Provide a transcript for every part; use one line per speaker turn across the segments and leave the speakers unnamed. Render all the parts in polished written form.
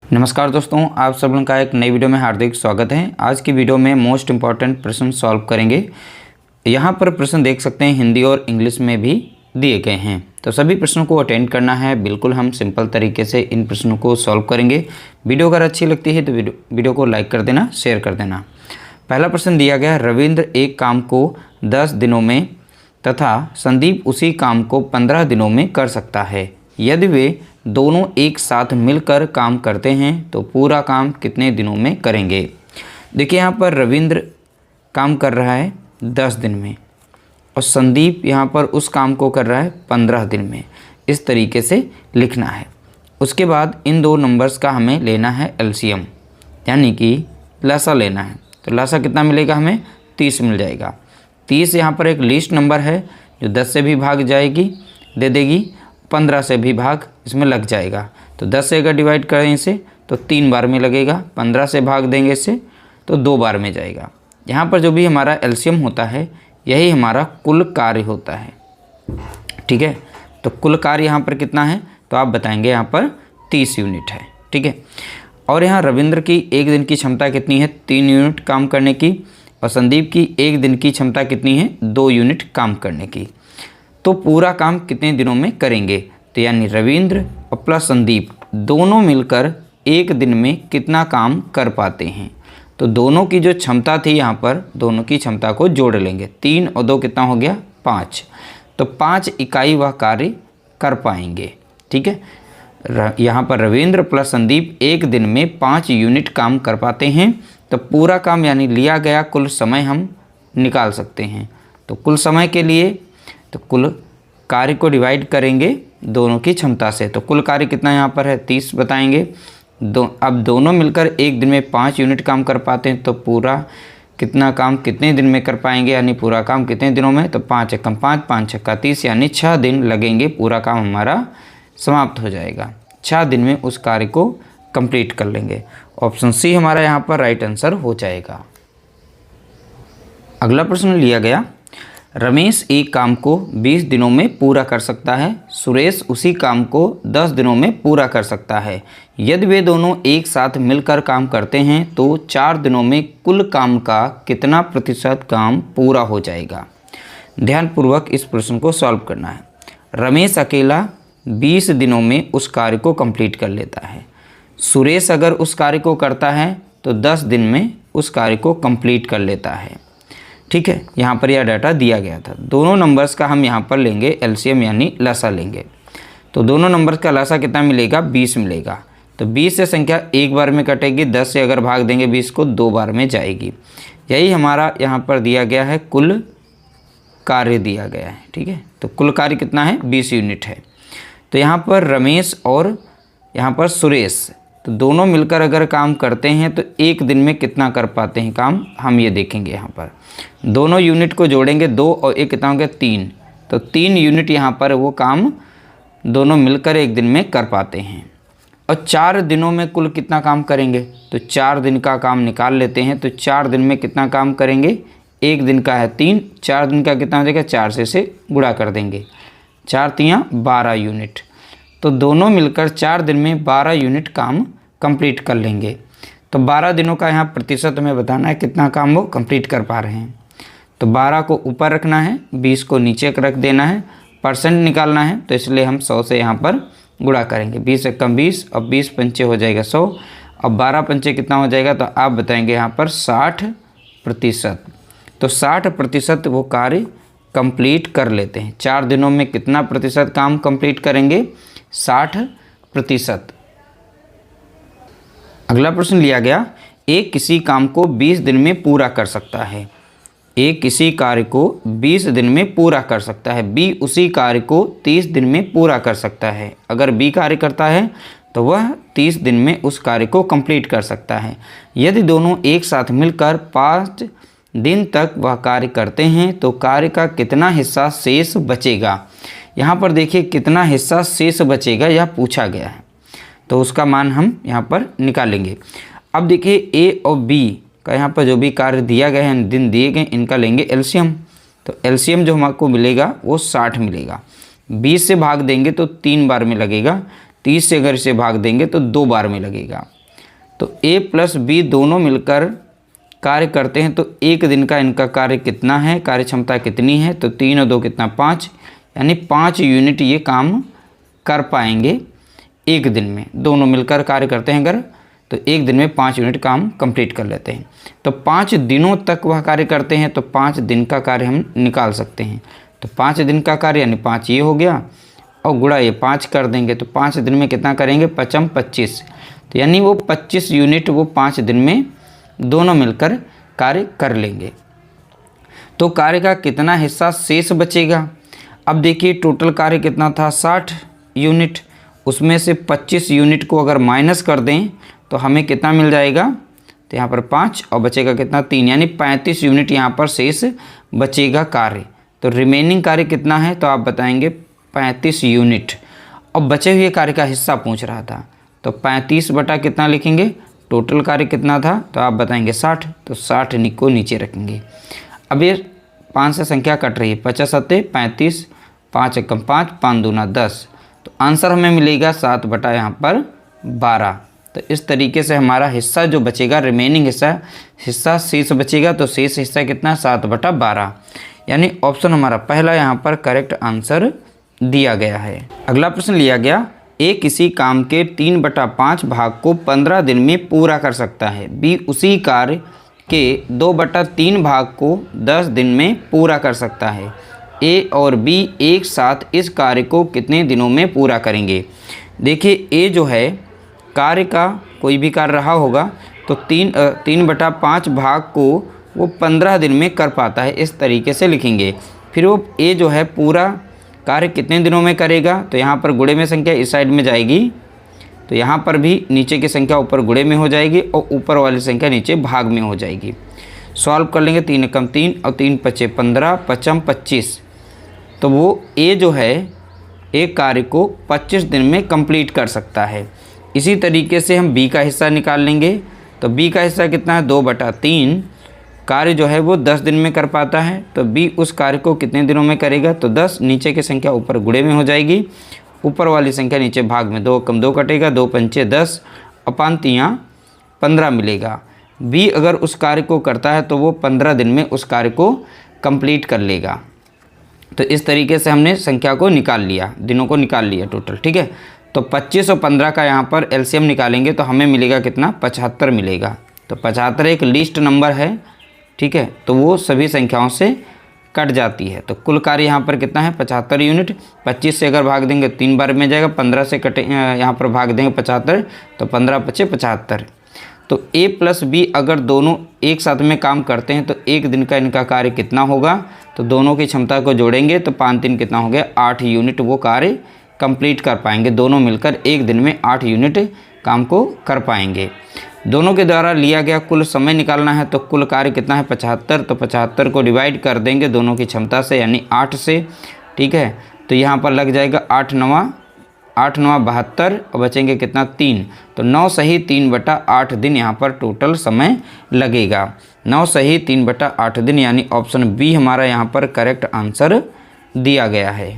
नमस्कार दोस्तों, आप सब लोगों का एक नई वीडियो में हार्दिक स्वागत है। आज की वीडियो में मोस्ट इम्पॉर्टेंट प्रश्न सॉल्व करेंगे। यहाँ पर प्रश्न देख सकते हैं हिंदी और इंग्लिश में भी दिए गए हैं, तो सभी प्रश्नों को अटेंड करना है। बिल्कुल हम सिंपल तरीके से इन प्रश्नों को सॉल्व करेंगे। वीडियो अगर अच्छी लगती है तो वीडियो को लाइक कर देना, शेयर कर देना। पहला प्रश्न दिया गया है, रविंद्र एक काम को 10 दिनों में तथा संदीप उसी काम को 15 दिनों में कर सकता है। यदि वे दोनों एक साथ मिलकर काम करते हैं तो पूरा काम कितने दिनों में करेंगे। देखिए यहाँ पर रविंद्र काम कर रहा है 10 दिन में और संदीप यहाँ पर उस काम को कर रहा है 15 दिन में। इस तरीके से लिखना है। उसके बाद इन दो नंबर्स का हमें लेना है एलसीएम, यानी कि लसा लेना है। तो लसा कितना मिलेगा, हमें 30 मिल जाएगा। 30 यहाँ पर एक लीस्ट नंबर है जो 10 से भी भाग जाएगी, दे देगी, 15 से भी भाग इसमें लग जाएगा। तो 10 से अगर डिवाइड करें इसे तो 3 बार में लगेगा, 15 से भाग देंगे इसे तो 2 बार में जाएगा। यहाँ पर जो भी हमारा एलसीएम होता है यही हमारा कुल कार्य होता है। ठीक है, तो कुल कार्य यहाँ पर कितना है तो आप बताएंगे, यहाँ पर 30 यूनिट है। ठीक है, और यहाँ रविंद्र की एक दिन की क्षमता कितनी है, 3 यूनिट काम करने की, और संदीप की एक दिन की क्षमता कितनी है, 2 यूनिट काम करने की। तो पूरा काम कितने दिनों में करेंगे, तो यानी रविंद्र और प्लस संदीप दोनों मिलकर एक दिन में कितना काम कर पाते हैं। तो दोनों की जो क्षमता थी यहाँ पर, दोनों की क्षमता को जोड़ लेंगे। 3 और 2 कितना हो गया, 5। तो 5 इकाई वह कार्य कर पाएंगे। ठीक है, यहाँ पर रविंद्र प्लस संदीप एक दिन में 5 यूनिट काम कर पाते हैं। तो पूरा काम यानी लिया गया कुल समय हम निकाल सकते हैं। तो कुल समय के लिए तो कुल कार्य को डिवाइड करेंगे दोनों की क्षमता से। तो कुल कार्य कितना यहाँ पर है, 30 बताएंगे। अब दोनों मिलकर एक दिन में 5 यूनिट काम कर पाते हैं, तो पूरा कितना काम कितने दिन में कर पाएंगे, यानी पूरा काम कितने दिनों में। तो 5 एकम 5, 5 छक्का 30, यानी 6 दिन लगेंगे, पूरा काम हमारा समाप्त हो जाएगा। 6 दिन में उस कार्य को कंप्लीट कर लेंगे। ऑप्शन सी हमारा यहाँ पर राइट आंसर हो जाएगा। अगला प्रश्न लिया गया, रमेश एक काम को 20 दिनों में पूरा कर सकता है, सुरेश उसी काम को 10 दिनों में पूरा कर सकता है। यदि वे दोनों एक साथ मिलकर काम करते हैं तो 4 दिनों में कुल काम का कितना प्रतिशत काम पूरा हो जाएगा। ध्यानपूर्वक इस प्रश्न को सॉल्व करना है। रमेश अकेला 20 दिनों में उस कार्य को कंप्लीट कर लेता है। सुरेश अगर उस कार्य को करता है तो 10 दिन में उस कार्य को कंप्लीट कर लेता है। ठीक है, यहाँ पर यह डाटा दिया गया था। दोनों नंबर्स का हम यहाँ पर लेंगे एलसीएम, यानी लसा लेंगे। तो दोनों नंबर्स का लसा कितना मिलेगा, 20 मिलेगा। तो 20 से संख्या एक बार में कटेगी, 10 से अगर भाग देंगे 20 को 2 बार में जाएगी। यही हमारा यहाँ पर दिया गया है, कुल कार्य दिया गया है। ठीक है, तो कुल कार्य कितना है, 20 यूनिट है। तो यहाँ पर रमेश और यहाँ पर सुरेश, तो दोनों मिलकर अगर काम करते हैं तो एक दिन में कितना कर पाते हैं काम, हम ये देखेंगे। यहाँ पर दोनों यूनिट को जोड़ेंगे, 2 और 1 कितना हो गया, 3। तो 3 यूनिट यहाँ पर वो काम दोनों मिलकर एक दिन में कर पाते हैं। और 4 दिनों में कुल कितना काम करेंगे, तो 4 दिन का काम निकाल लेते हैं। तो 4 दिन में कितना काम करेंगे, एक दिन का है 3, 4 दिन का कितना हो जाएगा, 4 से इसे गुणा कर देंगे, 4 तियाँ 12 यूनिट। तो दोनों मिलकर 4 दिन में 12 यूनिट काम कंप्लीट कर लेंगे। तो 12 दिनों का यहाँ प्रतिशत हमें बताना है कितना काम वो कंप्लीट कर पा रहे हैं। तो 12 को ऊपर रखना है, 20 को नीचे रख देना है, परसेंट निकालना है। तो इसलिए हम 100 से यहाँ पर गुणा करेंगे। 20 एकम 20 और 20 पंचे हो जाएगा 100, और 12 पंचे कितना हो जाएगा, तो आप बताएंगे यहाँ पर 60%। तो 60% वो कार्य कंप्लीट कर लेते हैं। 4 दिनों में कितना प्रतिशत काम कंप्लीट करेंगे, 60%। अगला प्रश्न लिया गया, एक किसी काम को 20 दिन में पूरा कर सकता है। एक किसी कार्य को 20 दिन में पूरा कर सकता है। बी उसी कार्य को 30 दिन में पूरा कर सकता है। अगर बी कार्य करता है तो वह 30 दिन में उस कार्य को कंप्लीट कर सकता है। यदि दोनों एक साथ मिलकर 5 दिन तक वह कार्य करते हैं तो कार्य का कितना हिस्सा शेष बचेगा। यहाँ पर देखिए कितना हिस्सा शेष बचेगा यह पूछा गया है, तो उसका मान हम यहाँ पर निकालेंगे। अब देखिए ए और बी का यहाँ पर जो भी कार्य दिया गया है, दिन दिए गए, इनका लेंगे एलसीएम। तो एलसीएम जो हमको मिलेगा वो 60 मिलेगा। 20 से भाग देंगे तो 3 बार में लगेगा, 30 से अगर इसे भाग देंगे तो 2 बार में लगेगा। तो ए प्लस बी दोनों मिलकर कार्य करते हैं, तो एक दिन का इनका कार्य कितना है, कार्य क्षमता कितनी है, तो 3 और 2 कितना 5, यानी 5 यूनिट ये काम कर पाएंगे एक दिन में। दोनों मिलकर कार्य करते हैं अगर, तो एक दिन में 5 यूनिट काम कंप्लीट कर लेते हैं। तो 5 दिनों तक वह कार्य करते हैं, तो 5 दिन का कार्य हम निकाल सकते हैं। तो 5 दिन का कार्य यानी 5 ये हो गया और गुणा ये 5 कर देंगे, तो 5 दिन में कितना करेंगे, 5 25, तो यानी वो 25 यूनिट वो 5 दिन में दोनों मिलकर कार्य कर लेंगे। तो कार्य का कितना हिस्सा शेष बचेगा। अब देखिए टोटल कार्य कितना था 60 यूनिट, उसमें से 25 यूनिट को अगर माइनस कर दें तो हमें कितना मिल जाएगा, तो यहाँ पर 5 और बचेगा कितना 3, यानी 35 यूनिट यहाँ पर शेष बचेगा कार्य। तो रिमेनिंग कार्य कितना है, तो आप बताएंगे 35 यूनिट। और बचे हुए कार्य का हिस्सा पूछ रहा था, तो 35 बटा कितना लिखेंगे, टोटल कार्य कितना था, तो आप बताएंगे 60, तो 60 को नीचे रखेंगे। अब ये 5 से संख्या कट रही है, 50 सत्ते 35, 5 एकम 5, 5 दूना 10, तो आंसर हमें मिलेगा 7 बटा यहाँ पर 12। तो इस तरीके से हमारा हिस्सा जो बचेगा, रिमेनिंग हिस्सा शेष बचेगा, तो शेष हिस्सा कितना 7 बटा 12, यानी ऑप्शन हमारा पहला यहाँ पर करेक्ट आंसर दिया गया है। अगला प्रश्न लिया गया, ए किसी काम के 3/5 भाग को 15 दिन में पूरा कर सकता है, बी उसी कार्य के 2/3 भाग को 10 दिन में पूरा कर सकता है। ए और बी एक साथ इस कार्य को कितने दिनों में पूरा करेंगे। देखिए ए जो है कार्य का कोई भी कार्य रहा होगा, तो 3/5 भाग को वो 15 दिन में कर पाता है, इस तरीके से लिखेंगे। फिर वो ए जो है पूरा कार्य कितने दिनों में करेगा, तो यहाँ पर गुणे में संख्या इस साइड में जाएगी, तो यहाँ पर भी नीचे की संख्या ऊपर गुणे में हो जाएगी और ऊपर वाली संख्या नीचे भाग में हो जाएगी। सॉल्व कर लेंगे, 3 एकम 3 और 3 पचे 15, 5 25, तो वो ए जो है एक कार्य को 25 दिन में कंप्लीट कर सकता है। इसी तरीके से हम बी का हिस्सा निकाल लेंगे, तो बी का हिस्सा कितना है 2/3, कार्य जो है वो 10 दिन में कर पाता है, तो बी उस कार्य को कितने दिनों में करेगा, तो 10, नीचे की संख्या ऊपर गुणे में हो जाएगी, ऊपर वाली संख्या नीचे भाग में, 2 कम 2 कटेगा, 2 पंचे 10 और 5 तियाँ 15 मिलेगा। बी अगर उस कार्य को करता है तो वो 15 दिन में उस कार्य को कंप्लीट कर लेगा। तो इस तरीके से हमने संख्या को निकाल लिया, दिनों को निकाल लिया टोटल, ठीक है। तो 25 और 15 का यहाँ पर एलसीएम निकालेंगे तो हमें मिलेगा कितना, 75 मिलेगा। तो 75 एक लीस्ट नंबर है, ठीक है, तो वो सभी संख्याओं से कट जाती है। तो कुल कार्य यहाँ पर कितना है 75 यूनिट। 25 से अगर भाग देंगे 3 बार में जाएगा, 15 से कटे यहाँ पर भाग देंगे 75, तो 15 पचे 75। तो ए प्लस बी अगर दोनों एक साथ में काम करते हैं तो एक दिन का इनका कार्य कितना होगा, तो दोनों की क्षमता को जोड़ेंगे तो 5 दिन कितना हो गया 8 यूनिट वो कार्य कंप्लीट कर पाएंगे। दोनों मिलकर एक दिन में 8 यूनिट काम को कर पाएंगे। दोनों के द्वारा लिया गया कुल समय निकालना है, तो कुल कार्य कितना है 75, तो 75 को डिवाइड कर देंगे दोनों की क्षमता से यानी 8 से, ठीक है। तो यहाँ पर लग जाएगा 8 9 72 और बचेंगे कितना 3, तो 9 सही 3/8 दिन यहाँ पर टोटल समय लगेगा। 9 सही 3/8 दिन, यानी ऑप्शन बी हमारा यहाँ पर करेक्ट आंसर दिया गया है।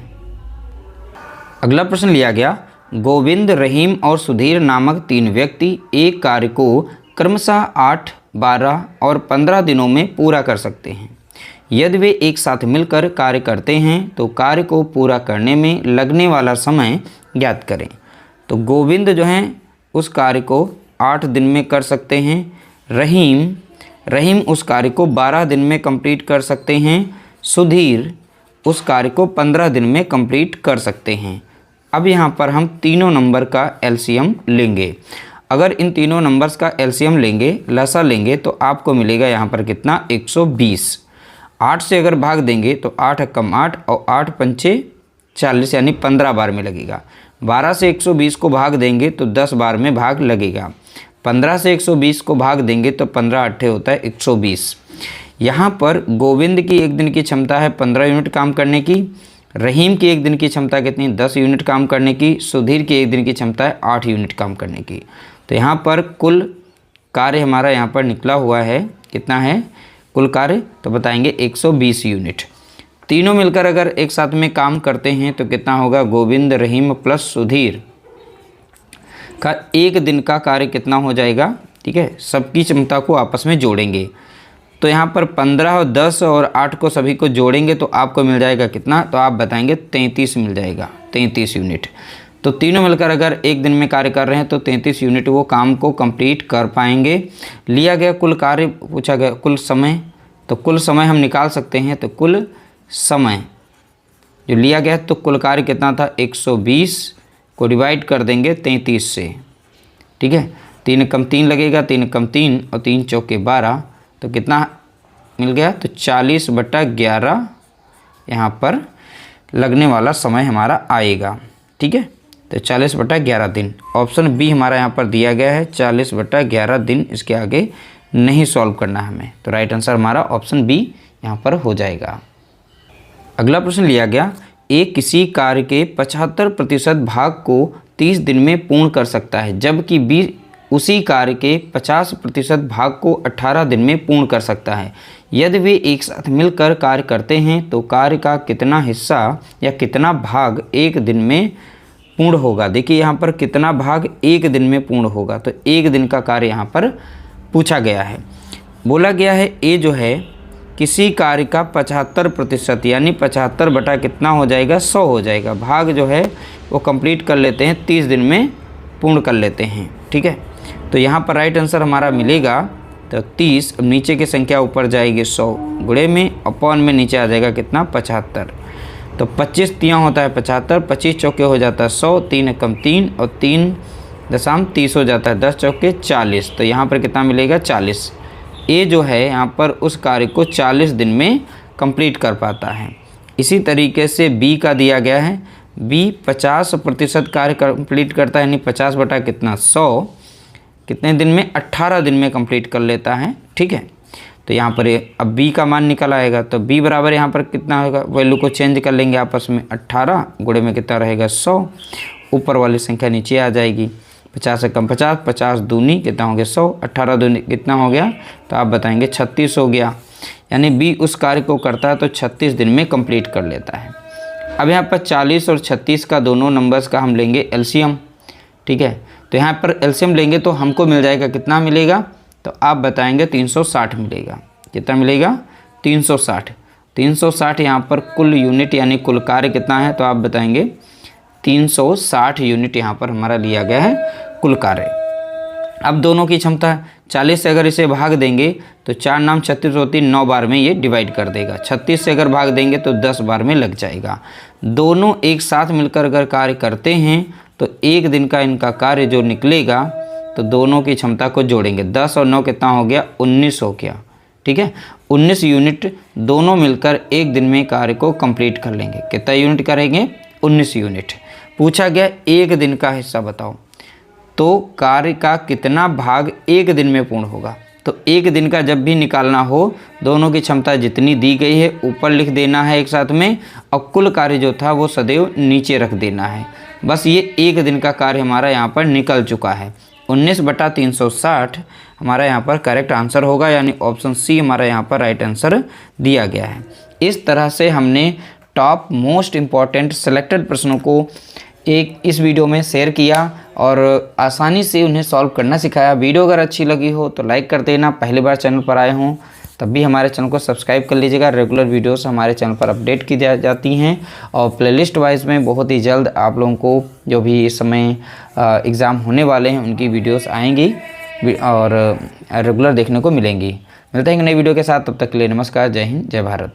अगला प्रश्न लिया गया, गोविंद, रहीम और सुधीर नामक 3 व्यक्ति एक कार्य को क्रमशः 8, 12 और 15 दिनों में पूरा कर सकते हैं। यदि वे एक साथ मिलकर कार्य करते हैं तो कार्य को पूरा करने में लगने वाला समय ज्ञात करें। तो गोविंद जो हैं उस कार्य को 8 दिन में कर सकते हैं। रहीम उस कार्य को 12 दिन में कंप्लीट कर सकते हैं। सुधीर उस कार्य को 15 दिन में कंप्लीट कर सकते हैं। अब यहाँ पर हम तीनों नंबर का एलसीएम लेंगे। अगर इन तीनों नंबर्स का एलसीएम लेंगे, लसा लेंगे, तो आपको मिलेगा यहाँ पर कितना 120। 8 से अगर भाग देंगे तो 8 कम 8 और 8 पंचे 40 यानी 15 बार में लगेगा। 12 से 120 को भाग देंगे तो 10 बार में भाग लगेगा। 15 से 120 को भाग देंगे तो 15 8 होता है 120। यहाँ पर गोविंद की एक दिन की क्षमता है 15 यूनिट काम करने की। रहीम की एक दिन की क्षमता कितनी 10 यूनिट काम करने की। सुधीर की एक दिन की क्षमता है 8 यूनिट काम करने की। तो यहाँ पर कुल कार्य हमारा यहाँ पर निकला हुआ है, कितना है कुल कार्य, तो बताएंगे 120 यूनिट। तीनों मिलकर अगर एक साथ में काम करते हैं तो कितना होगा, गोविंद, रहीम प्लस सुधीर का एक दिन का कार्य कितना हो जाएगा ठीक है, सबकी क्षमता को आपस में जोड़ेंगे। तो यहाँ पर 15 और 10 और 8 को सभी को जोड़ेंगे तो आपको मिल जाएगा कितना, तो आप बताएंगे 33 मिल जाएगा, 33 यूनिट। तो तीनों मिलकर अगर एक दिन में कार्य कर रहे हैं तो 33 यूनिट वो काम को कंप्लीट कर पाएंगे। लिया गया कुल कार्य पूछा गया कुल समय, तो कुल समय हम निकाल सकते हैं। तो कुल समय जो लिया गया तो कुल कार्य कितना था, 120 को डिवाइड कर देंगे 33 से, ठीक है। 3 कम 3 लगेगा, 3 कम 3 और 3 चौके 12, तो कितना मिल गया, तो 40/11 यहाँ पर लगने वाला समय हमारा आएगा, ठीक है। तो 40/11 दिन, ऑप्शन बी हमारा यहाँ पर दिया गया है, 40/11 दिन। इसके आगे नहीं सॉल्व करना हमें, तो राइट आंसर हमारा ऑप्शन बी यहाँ पर हो जाएगा। अगला प्रश्न लिया गया, ए किसी कार्य के 75% भाग को 30 दिन में पूर्ण कर सकता है, जबकि बी उसी कार्य के 50% भाग को 18 दिन में पूर्ण कर सकता है। यदि वे एक साथ मिलकर कार्य करते हैं तो कार्य का कितना हिस्सा या कितना भाग एक दिन में पूर्ण होगा। देखिए यहाँ पर कितना भाग एक दिन में पूर्ण होगा, तो एक दिन का कार्य यहाँ पर पूछा गया है। बोला गया है ए जो है किसी कार्य का 75% यानी 75 बटा कितना हो जाएगा, 100 हो जाएगा। भाग जो है वो कंप्लीट कर लेते हैं, 30 दिन में पूर्ण कर लेते हैं, ठीक है। तो यहाँ पर राइट आंसर हमारा मिलेगा तो 30, नीचे की संख्या ऊपर जाएगी 100 गुणे में, अपॉन में नीचे आ जाएगा कितना, 75। तो 25 तियाँ होता है 75, 25 चौके हो जाता है 100, 3 कम 3 और 3 दशम 30 हो जाता है, 10 चौके 40। तो यहाँ पर कितना मिलेगा, 40। ए जो है यहाँ पर उस कार्य को 40 दिन में कंप्लीट कर पाता है। इसी तरीके से बी का दिया गया है, बी 50% कार्य कंप्लीट करता है, यानी 50 बटा कितना, 100 कितने दिन में, 18 दिन में कंप्लीट कर लेता है, ठीक है। तो यहाँ पर अब बी का मान निकल आएगा, तो बी बराबर यहाँ पर कितना होगा, वैल्यू को चेंज कर लेंगे आपस में, 18 गुणे में कितना रहेगा, 100, ऊपर वाली संख्या नीचे आ जाएगी, 50 से कम 50, 50 दूनी कितना हो गया, 100, 18 दूनी कितना हो गया, तो आप बताएंगे 36 हो गया। यानी बी उस कार्य को करता है तो 36 दिन में कंप्लीट कर लेता है। अब यहाँ पर 40 और 36 का दोनों नंबर्स का हम लेंगे एलसीएम, ठीक है। तो यहाँ पर एलसीएम लेंगे तो हमको मिल जाएगा कितना मिलेगा, तो आप बताएंगे 360 मिलेगा। कितना मिलेगा, 360। 360 यहाँ पर कुल यूनिट यानी कुल कार्य कितना है, तो आप बताएंगे 360 यूनिट यहाँ पर हमारा लिया गया है कुल कार्य। अब दोनों की क्षमता 40 से अगर इसे भाग देंगे तो 4 नाम 36 होती, 9 बार में ये डिवाइड कर देगा। 36 से अगर भाग देंगे तो 10 बार में लग जाएगा। दोनों एक साथ मिलकर अगर कार्य करते हैं तो एक दिन का इनका कार्य जो निकलेगा, तो दोनों की क्षमता को जोड़ेंगे। 10 और 9 कितना हो गया, 19 हो गया, ठीक है। 19 यूनिट दोनों मिलकर एक दिन में कार्य को कंप्लीट कर लेंगे। कितना यूनिट करेंगे, 19 यूनिट। पूछा गया एक दिन का हिस्सा बताओ, तो कार्य का कितना भाग एक दिन में पूर्ण होगा। तो एक दिन का जब भी निकालना हो, दोनों की क्षमता जितनी दी गई है ऊपर लिख देना है एक साथ में, और कुल कार्य जो था वो सदैव नीचे रख देना है। बस ये एक दिन का कार्य हमारा यहाँ पर निकल चुका है। 19/360 हमारा यहाँ पर करेक्ट आंसर होगा, यानी ऑप्शन सी हमारा यहाँ पर राइट आंसर दिया गया है। इस तरह से हमने टॉप मोस्ट इम्पॉर्टेंट सेलेक्टेड प्रश्नों को एक इस वीडियो में शेयर किया और आसानी से उन्हें सॉल्व करना सिखाया। वीडियो अगर अच्छी लगी हो तो लाइक कर देना। पहली बार चैनल पर आए हों तब भी हमारे चैनल को सब्सक्राइब कर लीजिएगा। रेगुलर वीडियोस हमारे चैनल पर अपडेट की जाती हैं और प्लेलिस्ट वाइज में बहुत ही जल्द आप लोगों को जो भी इस समय एग्ज़ाम होने वाले हैं उनकी वीडियोस आएंगी और रेगुलर देखने को मिलेंगी। मिलते हैं एक नई वीडियो के साथ, तब तक के लिए नमस्कार, जय हिंद, जय भारत।